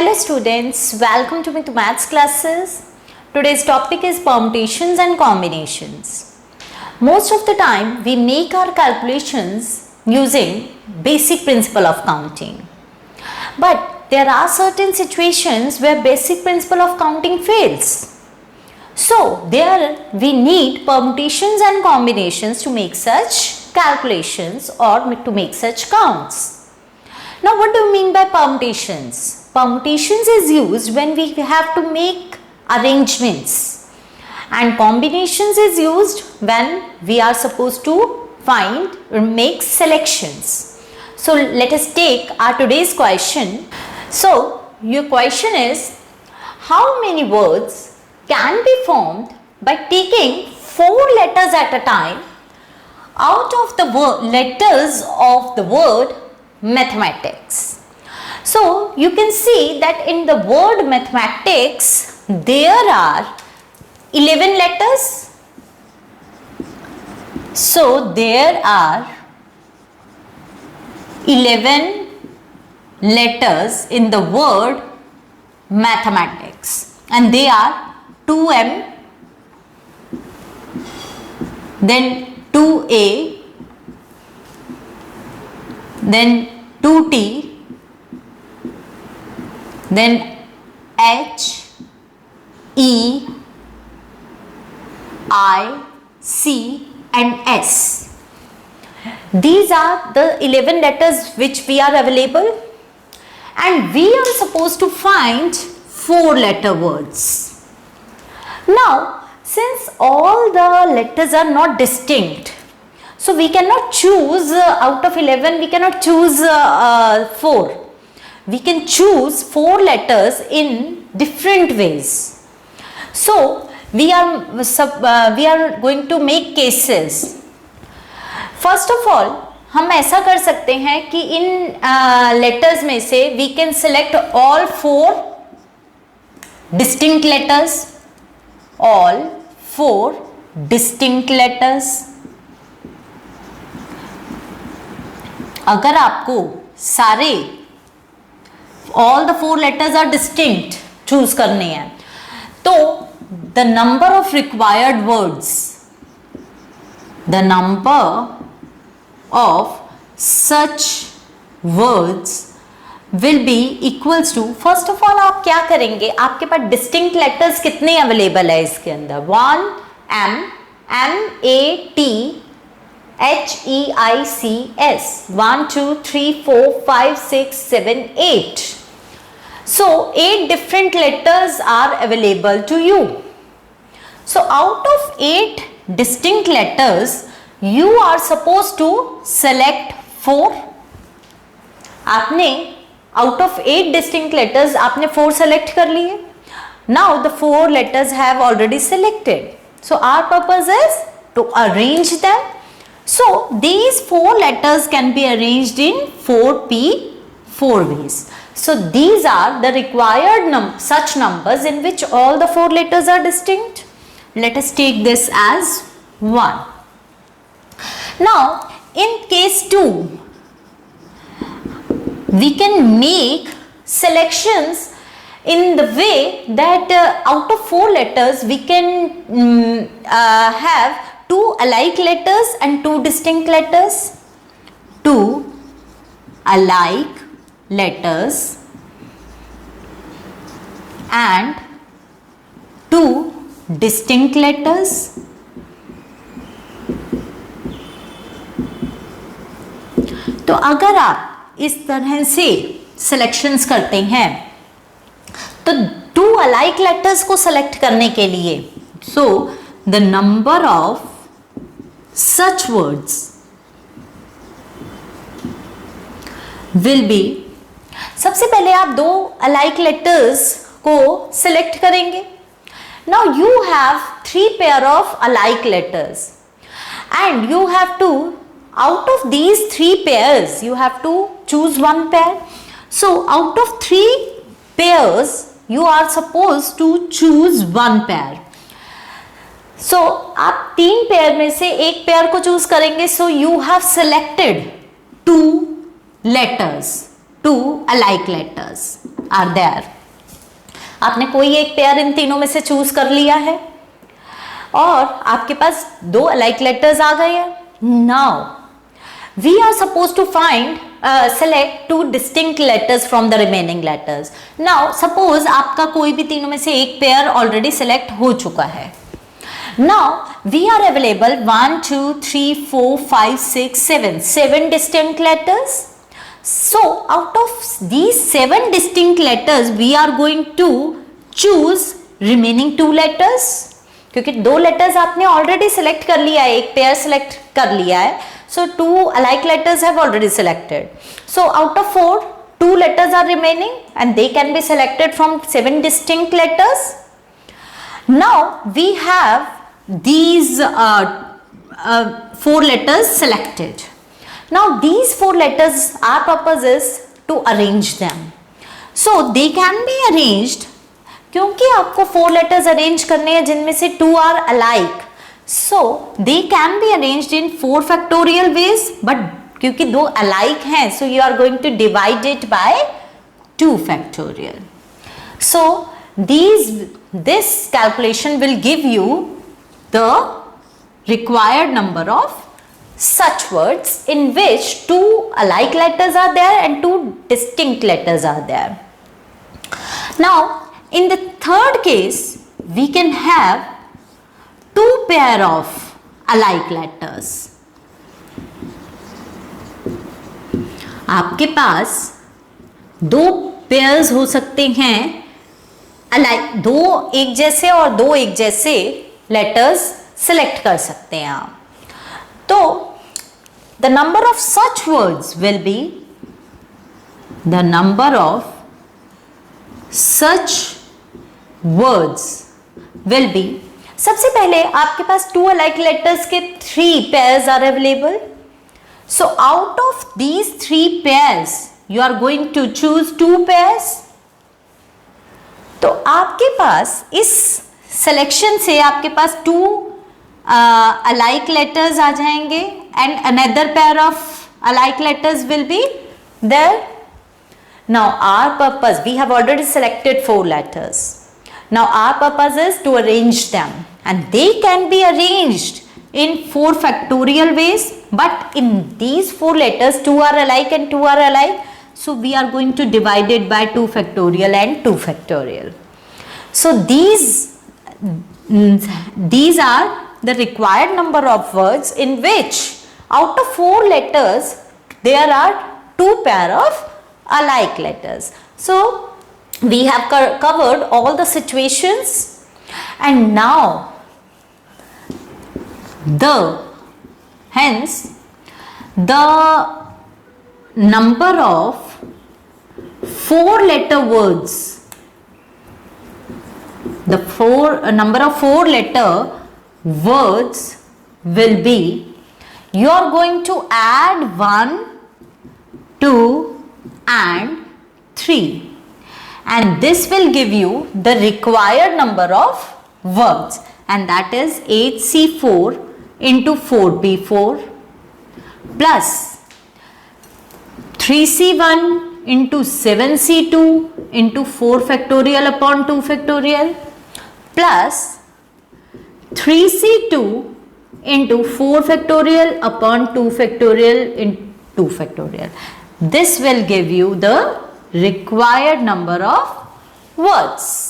Hello students, welcome to my maths classes. Today's topic is permutations and combinations. Most of the time we make our calculations using basic principle of counting. But there are certain situations where basic principle of counting fails. So there we need permutations and combinations to make such calculations or to make such counts. Now what do you mean by permutations? Permutations is used when we have to make arrangements, and combinations is used when we are supposed to find or make selections. So let us take our today's question. So your question is, how many words can be formed by taking 4 letters at a time out of the letters of the word mathematics? So you can see that in the word mathematics there are 11 letters. So there are 11 letters in the word mathematics, and they are 2M, then 2A, then 2T, then H, E, I, C and S. These are the 11 letters which we are available, and we are supposed to find 4 letter words. Now since all the letters are not distinct, so we cannot choose out of 11, we cannot choose 4. We can choose 4 letters in different ways. So we are going to make cases. First of all, हम ऐसा कर सकते हैं कि इन letters में से we can select all 4 distinct letters. All 4 distinct letters. अगर आपको सारे all the 4 letters are distinct choose करने हैं, तो the number of required words, the number of such words will be equals to, first of all आप क्या करेंगे, आपके पास distinct letters कितने available है इसके अंदर, 1 M, M A T H E I C S, 1 2 3 4 5 6 7 8. So 8 different letters are available to you. So out of 8 distinct letters you are supposed to select 4. आपने out of 8 distinct letters आपने 4 select कर लिए. Now the 4 letters have already selected. So our purpose is to arrange them. So these 4 letters can be arranged in 4P 4 ways. So these are the required such numbers in which all the 4 letters are distinct. Let us take this as 1. Now in case 2, we can make selections in the way that out of 4 letters we can have 2 alike letters and 2 distinct letters. 2 alike letters and 2 distinct letters. तो अगर आप इस तरह से selections करते हैं तो 2 alike letters को select करने के लिए, so the number of such words will be, सबसे पहले आप 2 alike letters को select करेंगे. Now you have 3 pair of alike letters and you have to, out of these 3 pairs you have to choose 1 pair. So out of 3 pairs you are supposed to choose 1 pair. So आप 3 pair में से एक pair को choose करेंगे. So you have selected 2 letters, 2 alike letters. Are there. आपने कोई एक pair इन तीनों में से चूज कर लिया है और आपके पास दो अलाइक लेटर्स आ गए हैं। Now we are supposed to find select two distinct letters from the remaining letters. Now suppose आपका कोई भी तीनों में से एक पेयर ऑलरेडी सेलेक्ट हो चुका है। Now we are available 1 2 3 4 5 6 7 distinct letters. So out of these 7 distinct letters we are going to choose remaining 2 letters, क्योंकि 2 letters आपने ऑलरेडी सेलेक्ट कर लिया है, एक पेयर सेलेक्ट कर लिया है। So 2 alike letters have already selected. So out of 4, 2 letters are remaining and they can be selected from 7 distinct letters. Now we have these 4 letters selected. Now these 4 letters, our purpose is to arrange them. So they can be arranged, क्योंकि आपको 4 letters arrange करने हैं जिनमें से 2 are alike. So they can be arranged in 4 factorial ways, but क्योंकि दो alike हैं, so you are going to divide it by 2 factorial. So this calculation will give you the required number of such words in which 2 alike letters are there and 2 distinct letters are there. Now in the third case we can have 2 pair of alike letters. आपके पास 2 pairs हो सकते हैं alike, 2 एक जैसे और 2 एक जैसे letters select कर सकते हैं आप। तो the number of such words will be the number of such words will be, सबसे पहले आपके पास 2 alike letters के 3 pairs are available. So out of these 3 pairs you are going to choose 2 pairs. तो आपके पास इस selection से आपके पास 2 alike letters आ जाएंगे and another pair of alike letters will be there. Now our purpose, we have already selected 4 letters. Now our purpose is to arrange them, and they can be arranged in 4 factorial ways, but in these 4 letters 2 are alike and 2 are alike, so we are going to divide it by 2 factorial and 2 factorial. So these are the required number of words in which out of 4 letters there are 2 pair of alike letters. So we have covered all the situations, and now hence the number of 4 letter words, the number of 4 letter words will be, you are going to add 1, 2 and 3, and this will give you the required number of words, and that is 8C4 into 4B4 plus 3C1 into 7C2 into 4 factorial upon 2 factorial plus 3C2 into 4 factorial upon 2 factorial into 2 factorial. This will give you the required number of words.